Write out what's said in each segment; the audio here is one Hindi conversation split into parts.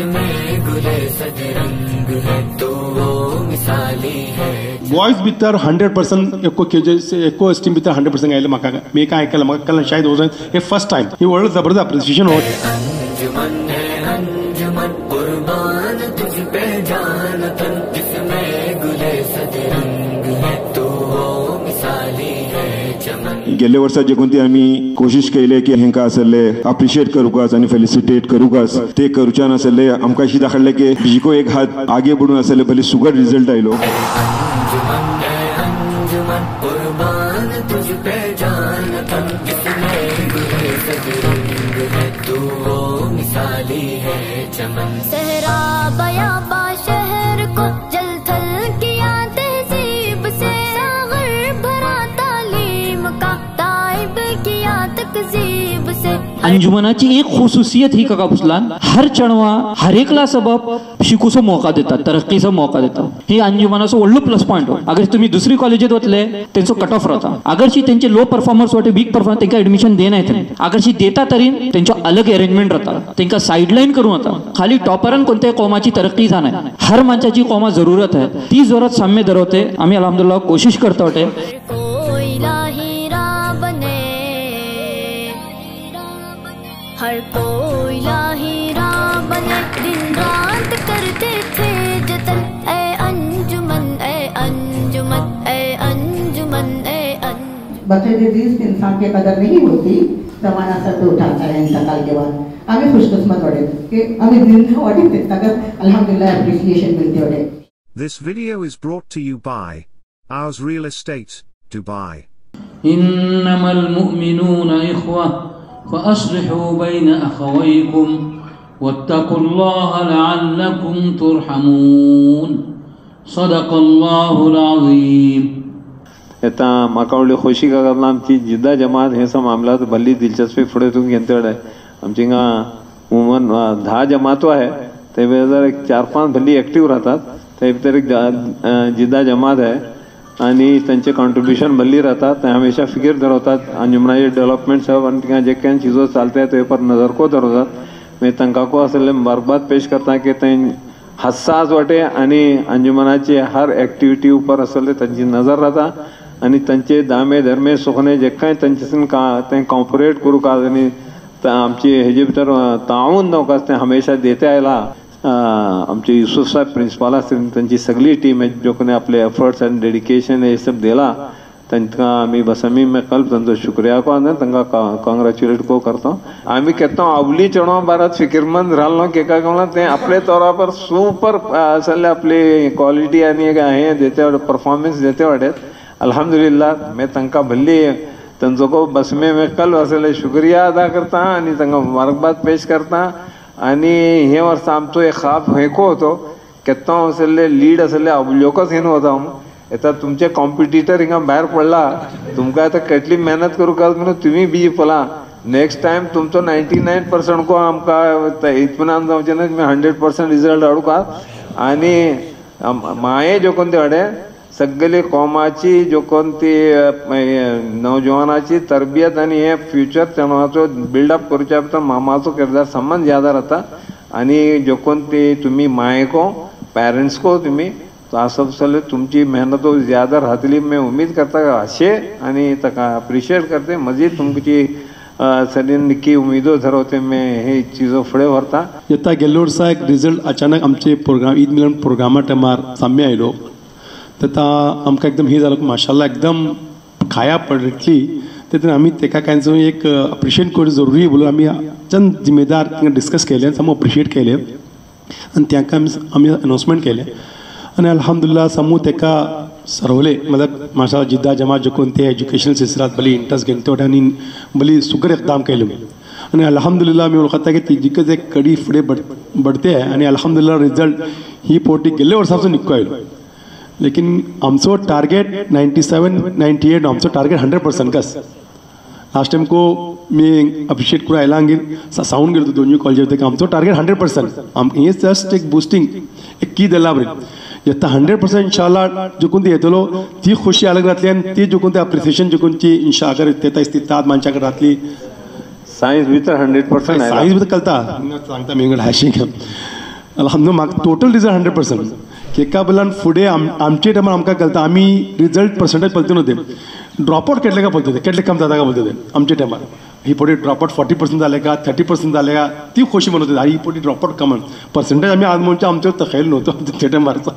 जिसमें गुले सजरंग है तो वो मिसाली है। वॉइस भितर 100% एको स्टीम भितर 100% आयलें म्हाका मी काय आयकलां म्हाका कळना शायद वचून हे फर्स्ट टायम ही व्हडलो जबरदस्त अप्रिसिएशन हो। अंजुमन है अंजुमन कुर्बान तुझ पे जान तन जिसमें गुले सजरंग है तो वो मिसाली है चमन। गेल्या वर्सा जे कोणती आम्ही कोशिश केली की हेंका असले अप्रिशिएट करूकाच आणि फेलिसिटेट करूकाच ते करूच्या नासले आमकां अशी दाखयले की बिको एक हात आगे बढून असले भले सुगड रिजल्ट आयलो। अंजुमन है अंजुमन कुर्बान तुझ पे जान तन जिसमें गुले सजरंग है तो वो मिसाली है चमन। सहरा बयाबा शहर को जल थल किया तहजीब से, सागर भरा तालीम का ताइब किया तकजीब से। अंजुमनाची एक खुसूसियत ही का पुसलान हर चणवा हर एकला सबब शिकूचो मौका देतात, तरक्कीचा मौका देतात। ही अंजुमनाचो व्हडलो प्लस पॉइंट हो। अगर तुम्ही दुसरी कॉलेजात वतले त्यांचो कट ऑफ राहता, अगरशी त्यांचे लो परफॉर्मर्स वाटे वीक परफॉर्मर त्यांना ऍडमिशन देना अगरशी देता तरी त्यांचो अलग अरेंजमेंट राहता, त्यांना साइडलाइन करून होता। खाली टॉपरान कोणत्याही कौमाची तरक्की जाणार, हर माणसाची कौमा जरूरत आहे ती जोरात साम्य धरवते। आम्ही अल्हम्दुलिल्लाह कोशिश करतो होते। हर कोई लाहिरा बने दिन रात करते थे जतन, ए अंजुमन ए अंजुमन ए अंजुमन ए अंजुमन। बच्चे इंसान की कदर नहीं होती, जमाना सर तो उठाता है इंतकाल के बाद। हमें खुशकिस्मत होते कि हमें दिन होते तक अल्हम्दुलिल्लाह एप्रिसिएशन मिलती होते। This video is brought to you by Ours Real Estate, Dubai. इन्नमल मुमिनून इख्वा फ़अस्लिहू बैन अख़वैकुम वत्तक़ुल्लाह लअल्लकुम तुरहमून। सदक़ल्लाहुल अज़ीम। आता म्हाका व्हडली खोशी लागला आमची जिद्दा जमात हे मामला भल्ली दिलचस्पी फुडें तूं घेतले। आमची हिंगा वुमन 10 जमातो आहे, ते भितर एक 4-5 भल्ली एक्टिव्ह राहतात, ते भितर एक जिद्दा जमात आहे आणि त्यांचे कॉन्ट्रीब्युशन भल्ली राहतात। ते हमेशा फिगर धरवतात अंजुमनाचे डेव्हलपमेंट सब आणि तिका जे काही चीजो चालते ते पर नजर को धरवतात। मी तांकां को असले मुबारकबाद पेश करता की ते हसास वाटे आणि अंजुमनाची हर ॲक्टिव्हिटी उपर असले त्यांची नजर राहता आणि त्यांचे दामे धर्मे सुखणे जे काही त्यांच्यासून ते कॉम्परेट करू का आणि आमची हेजे भितर ताऊन नवकाच ते हमेशा देते आयला। आमचे युसुफ साहेब प्रिन्सिपल असतील त्यांची सगळी टीम आहे जो कोणी आपले एफर्ट्स आणि डेडिकेशन हे सब दिला तांकां आमी बसमी में कल्ब तांचो शुक्रिया को आनी तांकां कॉंग्रेच्युलेट को करता। आमी कहता अवली चेडवां भारत फिकिरमंद राहलो की काय कहला ते आपले तौरा पर सुपर असले आपली क्वालिटी आनी हे देते परफॉर्मेंस देते वाटे अल्हम्दुलिल्लाह। मैं तांकां भल्ली तांचो को बसमे में कल्ब असले शुक्रिया अदा करता आनी तांकां मुबारकबाद पेश करता। आणि हे वर्ष आमचो एक खाप हेको होतो केत्तो असले लीड असले अवलोकच हेन होता आता तुमचे कॉम्पिटिटर हिंगा भायर पडला तुमकां आता કેટલી मेहनत करू का म्हणून तुम्ही बी पला नेक्स्ट टाइम तुमचो 99% को आमकां इत्मीनान जावचें ना, 100% रिजल्ट हाडू का। आणि माये जो कोणते हाडे सगळे कॉमाची जो कोणती नौजवानाची तरबियत आणि हे फ्युचर तेनाचो बिल्डअप करच्या भितर मामाचो किरदार समान ज्यादा राहता। आणि जो कोणती तुम्ही मायेको पेरेंट्स को तुम्ही तो असं सगळे तुमची मेहनत ज्यादा राहतली मैं उम्मीद करता अशे आणि ताका अप्रिशिएट करते मजीद तुमची सगळी निकी उमेदो धरवते मैं हे चीजो फुडें व्हरता। येता गेल्लो वर्सा एक रिजल्ट अचानक आमचे प्रोग्राम ईद मिलन प्रोग्रामा टायमार साम्य आयलो तेता आमकां एकदम ही जालो माशाल्लाह एकदम खाया पडटली तेतून आमी तेका कांयचो एक अप्रिशिएट करूं जरुरी बोलून आमी चंद जिम्मेदार तिंगा डिस्कस केले सामो अप्रिशिएट केले आनी तांकां आमी अनाउंसमेंट केले आनी अल्हम्दुलिल्लाह समूह तेका सरवले मतलब माशाल्लाह जिद्दा जमात जो कोण ते एज्युकेशनल सिलसिलात बली इंट्रस्ट घेवन ते आनी बली सुकर इकदाम केले आनी अल्हम्दुलिल्लाह मी वळखता की तिजीकच एक कडी फुडें बडते आनी अल्हम्दुलिल्लाह रिजल्ट ही पोटी गेल्ले वर्साचो निक्को आयलो। लेकिन आमचो टारगेट 97-98 आमचो टारगेट 100% कस लास्ट टाइम को मी अप्रिशिएट करूं आयला साऊंड गेलो दोनूय कॉलेज आमचो टारगेट 100% हे जस्ट एक बुस्टिंग एक की दिला बरें येता 100% इंशाल्लाह जो कोण येतलो ती खुशी अलग राहतली आनी ती जो कोण ते अप्रिसिएशन जो कोणची इंशा अगर तेता इस्तितात मानच्या कडेन राहतली सायन्स भितर 100% सायन्स भितर कळता सांगता मी हाशिंग म्हाका टोटल रिजल्ट 100%. एका बदलान फुडें आमचे टायमार आमकां कळटा आमी रिजल्ट पर्संटेज पळयता न्हू ते ड्रॉपआउट केटले का पळयता केटले कम जाता का पळयता ते आमच्या टायमार ही पोटी ड्रॉपआउट 40% जाले का 30% जाले का ती खोशी म्हणत ही पोटी ड्रॉपआउट कमन पर्संटेज आमी आज म्हणजे आमचो तखयल नव्हतो त्या टायमारचो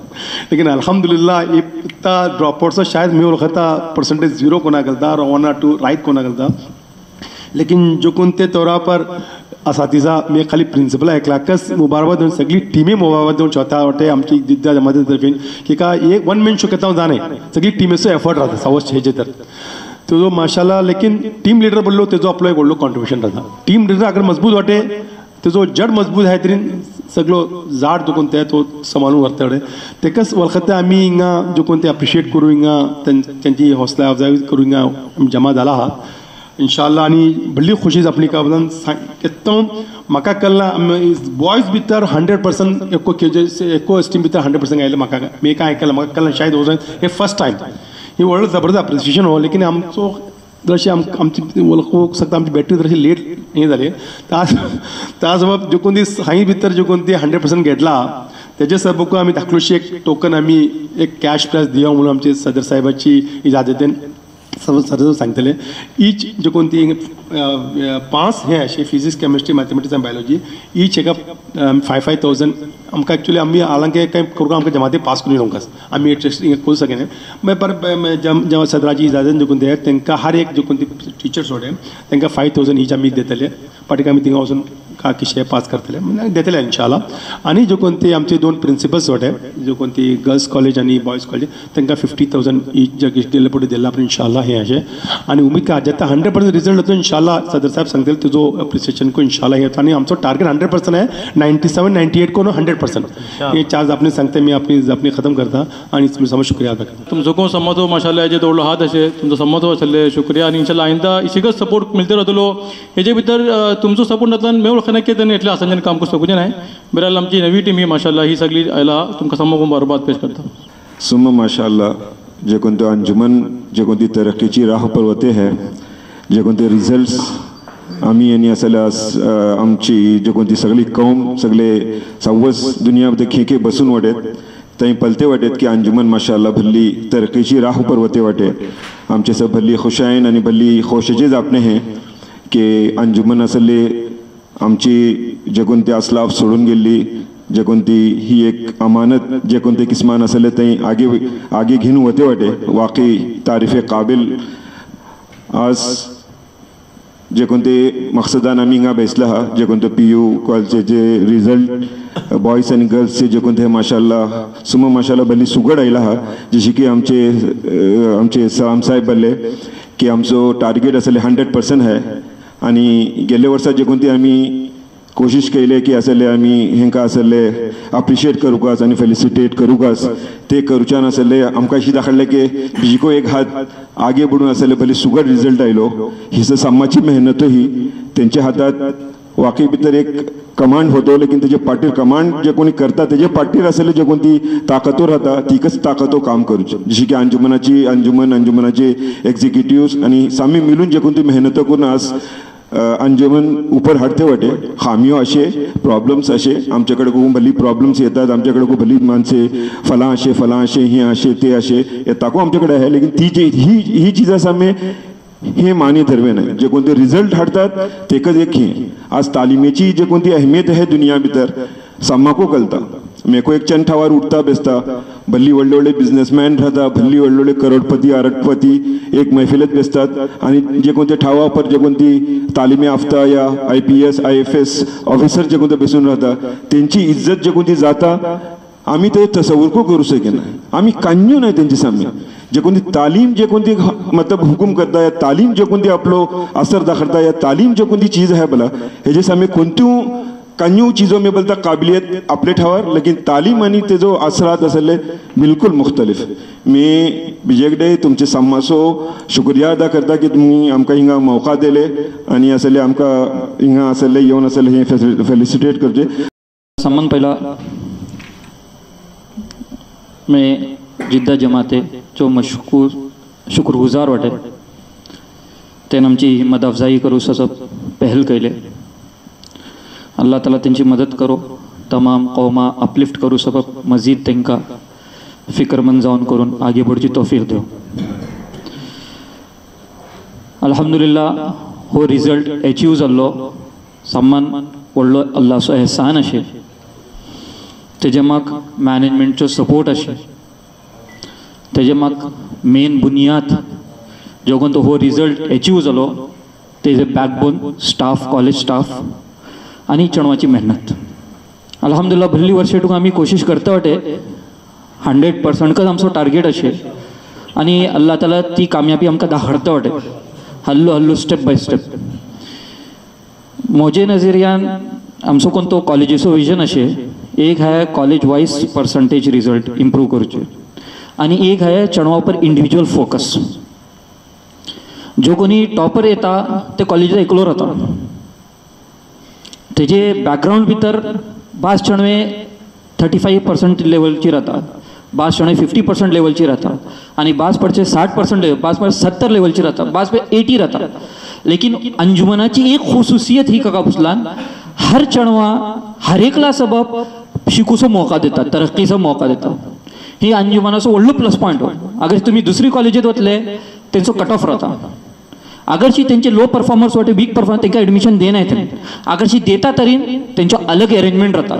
लेकिन अल्हम्दुलिल्लाह इतना ड्रॉपआउटचो शायद मी वळखता पर्संटेज 0 कोणा घालता 1 or 2 रायट कोणा घालता लेकिन जो कोण ते तौरा पर असातिजा मी खाली प्रिंसिपल ऐकला कस मुबारकबाद देऊन सगळी टीमे मुबारकबाद देऊन स्वतः वाटे आमची जिद्द जमाती तर्फे की का एक 1 man शो करता जाणे सगळी टीमेचो एफर्ट राहता सावस हेजे तर तो माशाल्लाह लेकिन टीम लीडर बोललो तेजो आपलो एक व्हडलो कॉन्ट्रिब्युशन राहता टीम लीडर अगर मजबूत वाटे तेजो जड मजबूत आहे तरी सगळो झाड जो कोण ते तो सांभाळून व्हरता तेकाच वळखता आमी हिंगा जो कोण ते अप्रिशिएट करूं हिंगा त्यांची हौसला अफजाई करूं हिंगा जमा जाला हा इंशाल्लाह आणि बड़ी खुशी अपनी का बदन म्हाका कळना बॉयज भितर 100% एको एस्टीम भितर 100% आयले म्हाका मी काय आयकलां म्हाका कळना शायद हे फर्स्ट टायम ही व्हडलो जबरदस्त अप्रिसिएशन हो लेकिन आमचो जशी आमची वळखूंक शकता आमची बॅटरी जशी लेट हे जाली त्या सबब जो कोण ती हांगी भितर जो कोण ती 100% घेतला तेजे सबब आमी धाकलोशी एक टोकन आमी एक कॅश प्राइज दिवं म्हणून आमचे सदर साहेबाची इजाजतीन सर सांगतले ईच जो कोण ती 5 हे अशे फिजिक्स केमिस्ट्री मॅथमॅटिक्स आनी बायोलॉजी ईच एका 5,000 आमकां एक्चुअली आमी हालांकी काही करून आमकां जमाती पास करून येवंक आमी टेस्ट करूं सकेना मागीर जेव्हा सदराची इजाजत जो कोण ते तांकां हर एक जो कोण ती टिचर सोडे तांकां 5,000 ईच आमी देतले पाटीक आमी थिंगा वचून का किशे पास करतले देतले इंशाल्लाह आनी जो कोण ती आमचे 2 प्रिंसिपल्स सोडे जो कोण ती गर्ल्स कॉलेज आनी बॉयज कॉलेज तांकां 50,000 ईच जग दिले पुढे दिला आपण इंशाल्लाह हे अशें आनी उमीद का जेता 100% रिजल्ट येतो इंशाल्लाह सदर साहेब सांगतले तुजो अप्रिसिएशन को इंशाल्लाह येतो आनी आमचो टार्गेट 100% आहे 97 98 को 100% ये चार्ज आपने सांगते मी अपनी खत्म करता आणि तुम्ही समज शुक्रिया अदा करता तुमचो कोण समजो माशाल्लाह हेजे दवरलो हात अशे तुमचो समजो आसले शुक्रिया आनी इंशाल्लाह आयंदा इशिकच सपोर्ट मिळते रावतलो हेजे भितर तुमचो सपोर्ट नातल्यान मेळ वळखना की तेणे इतले आसांच्यान काम करूं शकूंचे नाही बहरहाल आमची नवी टीम ही माशाल्लाह ही सगळी आयला तुमकां समोर बरबाद पेश करता सुम्मा माशाल्लाह जे कोण तो अंजुमन जे कोण ती तरक्कीची राह पर होते हैं जे कोण ते रिजल्ट्स आम्ही यांनी असल्या आमची जे कोण ती सगळी कौम सगळे सव्वस दुनिया मध्ये खेके बसून वाटेत तई पलते वाटेत की अंजुमन माशाल्लाह भल्ली तरक्कीची राह पर होते वाटे आमचे सब भल्ली खुशायन आणि भल्ली खोशजेज आपणे हैं की अंजुमन असले आमची जे कोण ते असलाफ सोडून गेल्ली जे कोण ती ही एक अमानत जे कोण ते किस्मान असले तई आगे घेऊन होते वाटे वाकई तारीफे काबिल आज जे कोण ते मकसदान आमी हिंगा बेसला हा जे कोण ते PU कॉलेजचे जे रिजल्ट बॉयज आनी गर्ल्सचे जे कोण ते माशाल्लाह सुमा माशाल्लाह भली सुगड आयला हा जशी की आमचे साम साहेब बोलले की आमचो टार्गेट असले 100% है आणि गेल्या वर्सा जे कोण ती आमी कोशिश केले की असले आमी हेंका असले अप्रिशिएट करूकास आणि फेलिसिटेट करूकास ते करूच्यान असले आमकां अशी दाखयले की बिजिको एक हात आगे बढून असले भले सुगड रिजल्ट आयलो ही सामाची मेहनत ही त्यांच्या हातात वाकई भितर एक कमांड होतो लेकिन तेजे पाटीर कमांड जे कोणी करता तेजे पाटीर असले जे कोण ती ताकतो राहता तीकच ताकतो काम करूचे जशी की अंजुमनाचे एक्झिक्युटिव्ह आणि सामी मिळून जे कोण ती मेहनत करून आज अंजुमन ऊपर हाडते वाटे खामियो अशे प्रॉब्लेम्स अशे आमच्याकडे खूप भली प्रॉब्लेम्स येतात आमच्याकडे खूप भली माणसे फलां अशे हे अशे ते अशे येताको आमच्याकडे आहे लेकिन ती ही चीज आसा आमी हे मानी धरवे नाही जे कोणते रिझल्ट हाडतात तेकच एक हे आज तालिमेची जे कोणती अहमियत आहे दुनिया भितर सामाको कळता मेको एक चंठावार उठता बेसता भल्ली व्हडले व्हडले बिझनेसमॅन राहता भल्ली व्हडले व्हडले करोडपती अरबपती एक मैफिलत बेसतात आणि जे कोणते ठावा पर जे कोणती तालिमे याफ्ता या IPS IFS ऑफिसर जे कोणते बेसून राहता त्यांची इज्जत जे कोणती जाता आम्ही ते तसवूर को करू सकेना आम्ही कान्यू नाही त्यांची सामने जे कोणती तालीम जे कोणती मतलब हुकूम करता या तालीम जे कोणती आपलो असर दाखवता या तालीम जे कोणती चीज आहे बोला हेजे सामने कोणत्यो कान्यू चीजों में बोलता काबिलियत अपने ठावर लेकिन तालीम आणि ते जो असरात असले बिल्कुल मुख्तलिफ मी बिजेकडे तुमचे सम्मासो शुक्रिया अदा करता की तुम्ही आमकां हिंगा मौका दिले आणि असले आमकां हिंगा असले येऊन असले हे फेलिसिटेट करचे सम्मान पहिला मैं जिद्दा जमाते जो शुक्रगुजार वाटे तेन आमची हिम्मत अफजाई करूं असो पहल केले अल्लाह ताला त्यांची मदत करो तमाम कौमा अपलिफ्ट करू सबब मजीद तेंका फिक्रमंद जावन करून आगे बढ़ची तौफीक देव. अल्हम्दुलिल्लाह हो रिजल्ट अचीव जाल्लो सामान व्हडलो अल्लाचो एहसान अशें. तेजे म्हाक मॅनेजमेंटचो सपोर्ट अशें. तेजे म्हाक मेन बुनियाद जोगून तो हो रिजल्ट अचीव जालो तेजे बॅकबोन स्टाफ, कॉलेज स्टाफ आनी चेडवांची मेहनत. अल्हम्दुलिल्लाह भल्ली वर्षेटूक आमी कोशिश करता वाटे 100% आमचो टार्गेट अशें आनी अल्लाह ताला ती कामयाबी आमकां दाखयता वाटे hello hello step by step. म्हजे नजरियान आमचो कोण तो कॉलेजीचो विजन अशें, एक है college wise percentage result improve करचे आनी एक है चेडवां पर इंडिविज्युअल फोकस. जो कोणी टॉपर येता ते कॉलेजीत एकलो रावता. तेजे बॅकग्राऊंड भितर बास चेडवे 35% लेवलची राहता, बास चेडवे 50% लेवलची राहता आनी बास पडचे 60% लेवल, बास पड 70 लेवलची राहता, बास पड 80 राहता. लेकिन अंजुमनाची एक खुसूसियत ही काका पुसलान हर चेडवा हर एकला सबब शिकूचो मौका देता, तरक्कीचो मौका देता. ही अंजुमनाचो व्हडलो प्लस पॉयंट. अगर तुम्ही दुसरी कॉलेजीत वतले तेंचो कट ऑफ राहता. अगरशी तेंचे लो परफॉर्मर्स वाटे वीक परफॉर्मर तेंका एडमिशन देना येतले. अगरशी देता तरीन तेंचो अलग अरेंजमेंट राहता,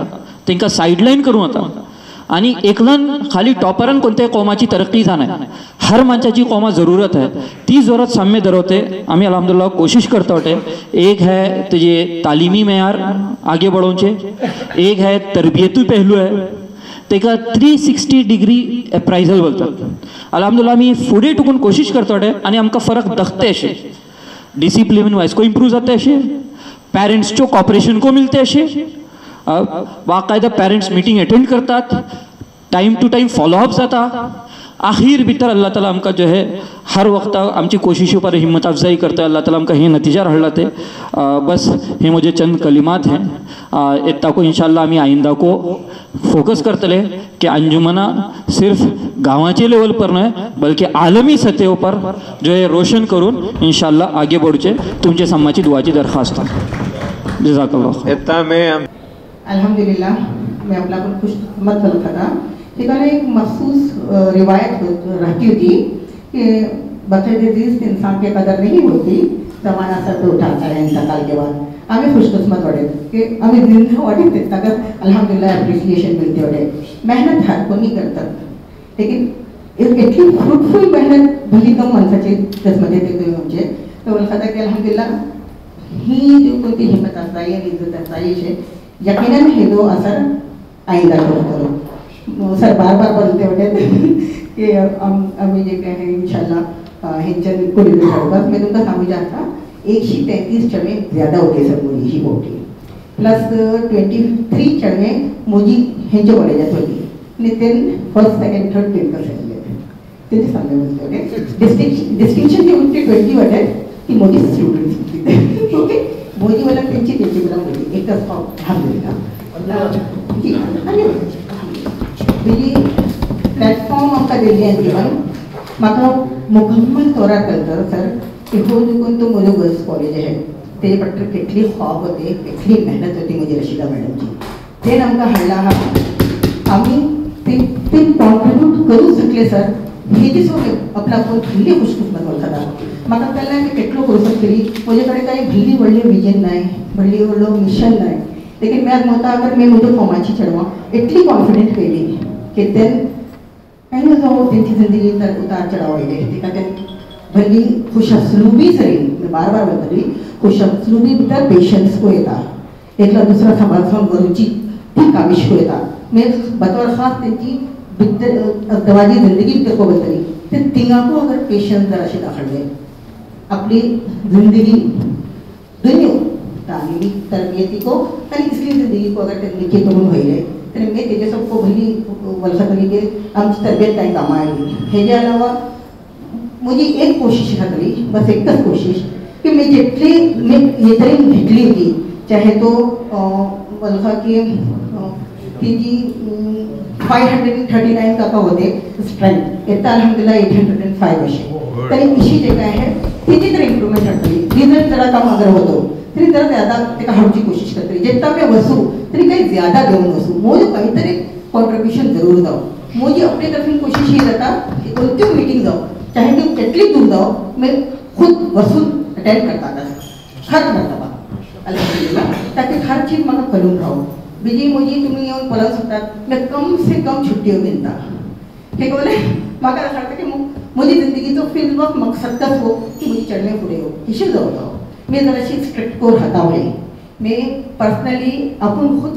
तेंका साइडलाइन करूं जाता. आणि एकलन खाली टॉपरान कोणत्याही कौमाची तरक्की जाना है, हर माणसाची कौमा ज़रूरत है. ती ज़रूरत सामने धरवते आम्ही अल्हम्दुलिल्लाह कोशिश करता होते. एक है तेजे तालीमी मेयार आगे बढ़ोचे, एक है तरबियती पहलू है, तेका 360 डिग्री अप्रायझल बोलतात. अल्हम्दुलिल्लाह आम्ही फुडें टुकून कोशिश करता होते आणि आमकां फरक दखते अशे, डिसिप्लिन वायज को इम्प्रूव जाते अशे, पेरेंट्सचो कॉपरेशन को मिलते अशे, बाकायदा पेरेंट्स मीटिंग अटेंड करतात, टाइम टू टाइम फॉलोअप जाता. आखिर भितर अल्लाह ताला आमकां जो है हर वक्त आमची कोशिशों पर हिम्मत अफजाई करता है. अल्लाह ताला आमकां हे नतीजा हाडला ते. बस हे मुझे चंद कलिमात हैं. इतना को इंशाल्लाह आम्ही आइंदा को फोकस करतले कि अंजुमना सिर्फ गावाचे लेवल पर नहीं बल्कि आलमी सतह पर जो है रोशन करून इंशाल्लाह आगे बढ़चे. तुमचे सम्माची दुआची दरखास्त. जज़ाकल्लाह. इतना में अल्हम्दुलिल्लाह मैं अपना कुछ खुशकिस्मत बनता था. ठिकाने एक मखसूस रिवायत रहती होती कि बतौर इंसान की कदर नहीं होती, जमाना सर तो उठाता है इंतकाल के बाद. आम्ही खुशकिस्मत वाटे की आम्ही जिंदा वाटे ताका अल्हम्दुलिल्लाह एप्रिसिएशन मिळते वाटे. मेहनत हर कोणी करतात, लेकिन इतकी फ्रूटफुल मेहनत भली कम माणसाची किस्मत येते तुम्ही म्हणजे तो बोलता की अल्हम्दुलिल्लाह ही जो कोणती हिम्मत असाई आणि इज्जत असाई है यकीनन हे दो असर आइंदा करो. सर बार बार बोलते होते कि अभी जे काय है इंशाल्लाह हेंच्या कोणी बस मैं तुमका सांगू जाता 133 चढ़वे ज़्यादा होते सर मुझी ही होती प्लस 23 चढ़वे मुझी हेंच्या कॉलेजात होती आणि ते फर्स्ट सेकंड थर्ड टेन ते सांगले बोलते डिस्टिंक्शन जे होते 20 वाटे की मोठी स्टुडंट्स होती. ओके मोदी वाला त्यांची मला मोठी एकच अल्हम्दुलिल्लाह आणि प्लॅटफॉर्म आमकां दिल्ली अंजुमन म्हाका मुकम्मल तौरार कळटा सर की हो देखून तो म्हजो गर्ल्स कॉलेज आहे तेजे पट्ट कितली खॉब होते, कितली मेहनत होती म्हजी रशिदा मॅडमची. तेन आमकां हाडला आहा आमी ते कॉन्ट्रिब्यूट करूंक शकले सर. हेजी सगळे आपला आपण भल्ली खुशकिस्मत वळखता. म्हाका कळ्ळें हांवें कितलो कोर्स केली, म्हजे कडेन काही भल्ली व्हडली विजन नाही, भल्ली व्हडलो मिशन नाही, लेकिन मैं म्हणता अगर मैं म्हज्या फॉर्माची चेडवां इतली कॉन्फिडंट केली की तेन काही ना जावं तेंची जिंदगी उतार चढाव आयले. तिका तेन भल्ली खुशअस्लुबी सरीन बार बार म्हणटली खुशअस्लुबी भितर पेशन्स को येता, एकला दुसरा सांबाळून करूची ती काविश को येता. मैं बतौर खास तेंची भितर दवाजी जिंदगी भितर को बतरी ते तिंगाको अगर पेशन्स जर अशें दाखयले आपली जिंदगी दुनिया तालीमी तरबियती को आणि इसकी जिंदगी को अगर तकनीकी करून व्हायले तर मैं तेजे सबको भली वलखतली के आमची तरबियत काय कामा आयली. हेजे अलावा मुझी एक कोशिश खातली बस एकच कोशिश की मैं जितली मैं ये तरी घेतली होती चाहे तो वलखा की तिजी 539 काका होते स्ट्रेंथ येता अल्हम्दुलिल्लाह 805 अशे तरी इशी जे काय आहे तिची तर इम्प्रूवमेंट हाडटली. रिजल्ट जरा कम अगर होतो तरी जरा ज़्यादा तेका हाडूची कोशिश करतली. जितना मैं वसू तरी काही ज्यादा घेऊन वचूं मोजो काहीतरी कॉन्ट्रीब्यूशन जरूर जाओ मोजी अपने तरफीन कोशिश ये रहता कि कोणती मीटिंग जाओ चाहे कि कितली दूर जाओ मैं खुद वसूल अटेंड करता था हर मरतबा अल्हम्दुलिल्लाह ताकि हर चीज म्हाका कळून रावो बीजी मोजी तुम्ही येऊन पळोवंक शकतात मैं कम से कम छुट्ट्यो घेता हे बोले म्हाका असं वाटतं की म्हजी जिंदगीचो फिल्म ऑफ मकसद कस हो की म्हजी चडणे फुडें हो हिशे जावं मी जराशी स्ट्रिक्ट कोर हातावळी मी पर्सनली आपूण खुद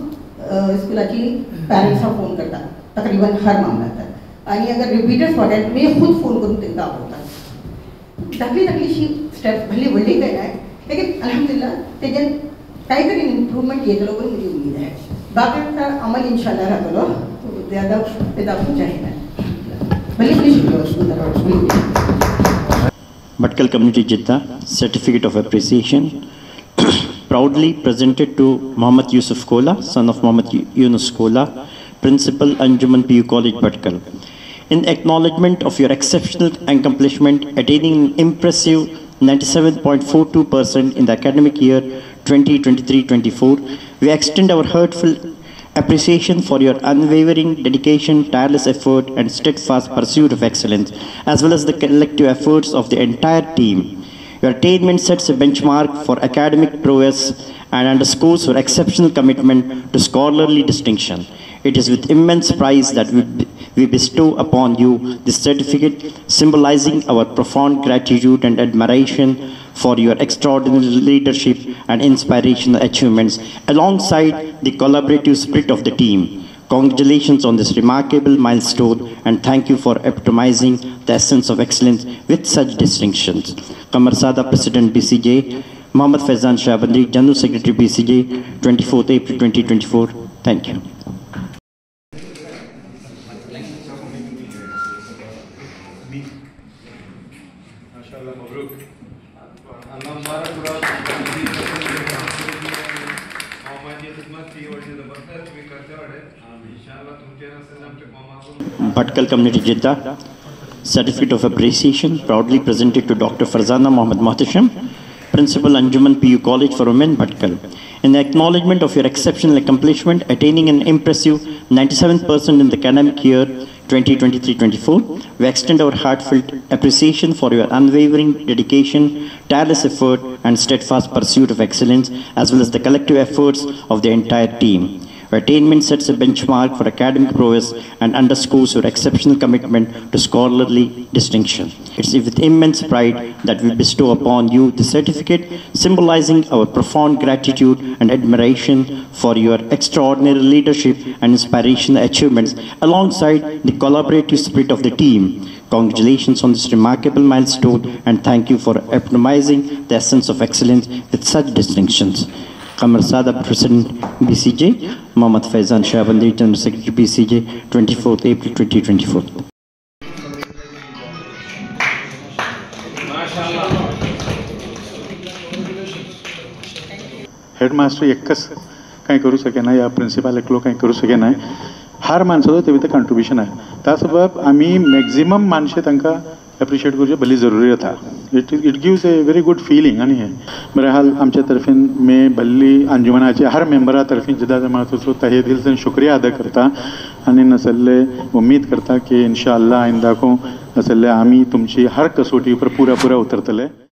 स्कूलाची पॅरेंट्सांक फोन करता तकरीबन हर मामल्यात आणि अगर रिपीटर्स वाट्यात मी खुद फोन करून तांकां आपयता धाकलीशी स्टेप भली व्हडली काही नाही लेकिन अल्हम्दुलिल्लाह तेजेन काहीतरी इम्प्रूवमेंट येतलो पण म्हजी उमेद आहे बाकी तर अमल इंशाल्लाह राहतलो ज्यादा ते दाखवून चाहिए भली भली शुक्रिया Bhatkal Community Jeddah Certificate of Appreciation proudly presented to Muhammad Yusuf Kola, son of Muhammad Yunus Kola, Principal Anjuman PU College Bhatkal. In acknowledgement of your exceptional accomplishment, attaining an impressive 97.42% in the academic year 2023-24, we extend our heartfelt appreciation for your unwavering dedication, tireless effort, and steadfast pursuit of excellence, as well as the collective efforts of the entire team. Your attainment sets a benchmark for academic prowess and underscores your exceptional commitment to scholarly distinction. It is with immense pride that we bestow upon you this certificate, symbolizing our profound gratitude and admiration for your extraordinary leadership and inspirational achievements, alongside the collaborative spirit of the team. Congratulations on this remarkable milestone, and thank you for epitomizing the essence of excellence with such distinctions. Qamar Sada, President BCJ, Muhammad Faizan Shahbandri, General Secretary BCJ, 24th April 2024. Thank you. Bhatkal Community Jeddah Certificate of Appreciation proudly presented to Dr. Farzana Mohammed Muhtasham, Principal Anjuman PU College for Women, Bhatkal. In acknowledgement of your exceptional accomplishment, attaining an impressive 97% in the academic year 2023-24, we extend our heartfelt appreciation for your unwavering dedication, tireless effort, and steadfast pursuit of excellence, as well as the collective efforts of the entire team. Your attainment sets a benchmark for academic prowess and underscores your exceptional commitment to scholarly distinction. It's with immense pride that we bestow upon you the certificate, symbolizing our profound gratitude and admiration for your extraordinary leadership and inspirational achievements, alongside the collaborative spirit of the team. Congratulations on this remarkable milestone, and thank you for epitomizing the essence of excellence with such distinctions. Qamar Sada, President BCJ, Muhammad Faizan Shahbandri, General Secretary BCJ, 24th April 2024. Headmaster एकच काही करू सकेना या प्रिन्सिपाल एकलो काही करू सकेना हर माणसाचो ते भितर कंट्रिब्युशन आहे त्या सबब आम्ही मॅक्झिमम माणसे तांकां एप्रिशिएट करचे भली जरुरी आता it gives a very good feeling आणि हे बहरहाल आमच्या तर्फेन मी भल्ली अंजुमनाचे हर मेंबरा तर्फेन जिदा जमातचो तहे दिल से शुक्रिया अदा करता आणि नसल्ले उम्मीद करता की इंशाअल्लाह आइंदा को नसल्ले आम्ही तुमची हर कसोटी पर पूरा उतरतले.